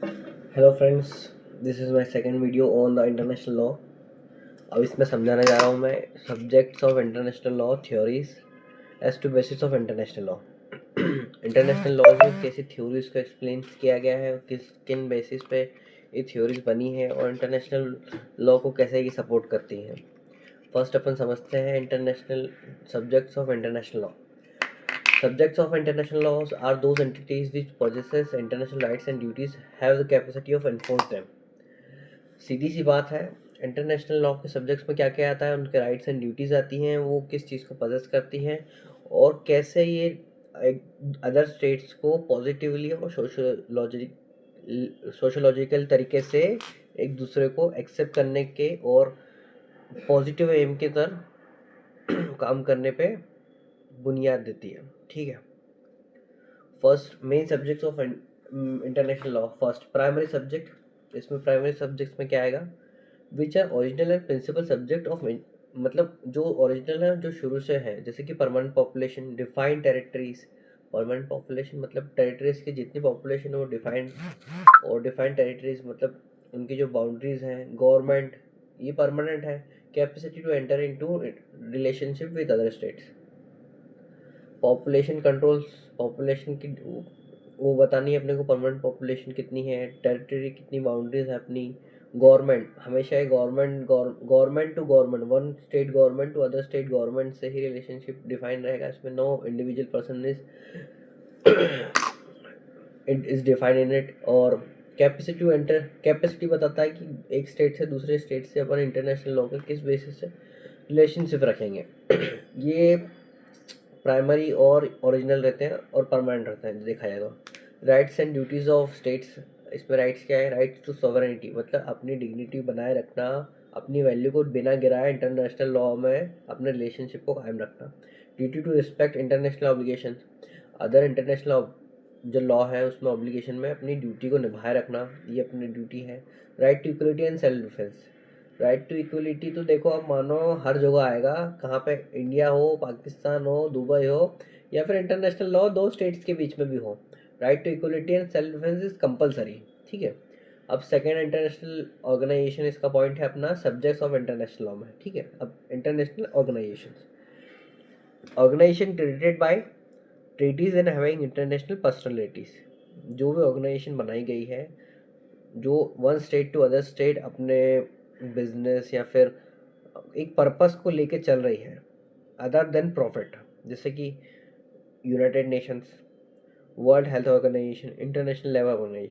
Hello friends, this is my second video on the international law. अब इसमें समझाने जा रहा हूँ मैं subjects of international law, theories as to basis of international law. International law में कैसी थ्योरीज को एक्सप्लेन किया गया है, किन बेसिस पे ये थ्योरीज बनी है और इंटरनेशनल लॉ को कैसे ये सपोर्ट करती हैं। फर्स्ट अपन समझते हैं international subjects of international law. Subjects of international laws are those entities which possesses international rights and duties have the capacity of enforce them। सीधी सी बात है, इंटरनेशनल लॉ के सब्जेक्ट्स में क्या क्या आता है, उनके राइट्स एंड ड्यूटीज़ आती हैं, वो किस चीज़ को पजेस करती हैं और कैसे ये अदर स्टेट्स को पॉजिटिवली और सोशोलॉजिकल तरीके से एक दूसरे को एक्सेप्ट करने के और पॉजिटिव एम के तरह काम करने पे बुनियाद देती है। ठीक है। First main subjects of international law. First primary subject. इसमें प्राइमरी सब्जेक्ट्स में क्या आएगा, which are original and principal subject of, मतलब जो ओरिजिनल है, जो शुरू से है, जैसे कि permanent population, defined territories. Permanent population मतलब टेरिटरीज की जितनी पॉपुलेशन है वो डिफाइंड, और डिफाइंड टेरिटरीज मतलब उनकी जो बाउंड्रीज हैं। गवर्नमेंट, ये परमानेंट है। Capacity to enter into relationship with other states. Population controls, population की वो बतानी है अपने को, परमानेंट पॉपुलेशन कितनी है, टेरिटरी कितनी, बाउंड्रीज है अपनी। गवर्नमेंट हमेशा है, government to government, one state government to other state government से ही रिलेशनशिप डिफाइन रहेगा। इसमें no individual person is it is defined in it. और कैपेसिटी टू एंटर, कैपेसिटी बताता है कि एक स्टेट से दूसरे स्टेट से अपन इंटरनेशनल लॉ के किस बेसिस से रिलेशनशिप रखेंगे। ये प्राइमरी और ओरिजिनल रहते हैं और परमानेंट रहते हैं देखा जाए तो। Rights and duties of states. इसमें राइट्स क्या है, राइट्स टू सॉवरेनिटी मतलब अपनी डिग्निटी बनाए रखना, अपनी वैल्यू को बिना गिराए इंटरनेशनल लॉ में अपने रिलेशनशिप को कायम रखना। Duty to respect international obligation, other international जो लॉ है उसमें ऑब्लिगेशन में अपनी ड्यूटी को निभाए रखना, ये अपनी ड्यूटी है। Right to equality and self defence. Right to equality तो देखो अब मानो हर जगह आएगा, कहाँ पे, इंडिया हो, पाकिस्तान हो, दुबई हो, या फिर इंटरनेशनल लॉ दो स्टेट्स के बीच में भी हो। Right to equality and self defence is compulsory. ठीक है। अब सेकेंड इंटरनेशनल ऑर्गेनाइजेशन, इसका पॉइंट है अपना सब्जेक्ट्स ऑफ इंटरनेशनल लॉ में। ठीक है। अब international organisation created by treaties and having international personalities. जो भी ऑर्गेनाइजेशन बनाई गई है, जो one state to other state अपने बिजनेस या फिर एक पर्पस को लेके चल रही है अदर देन प्रॉफिट, जैसे कि United Nations, World Health Organisation, International Labour organisation.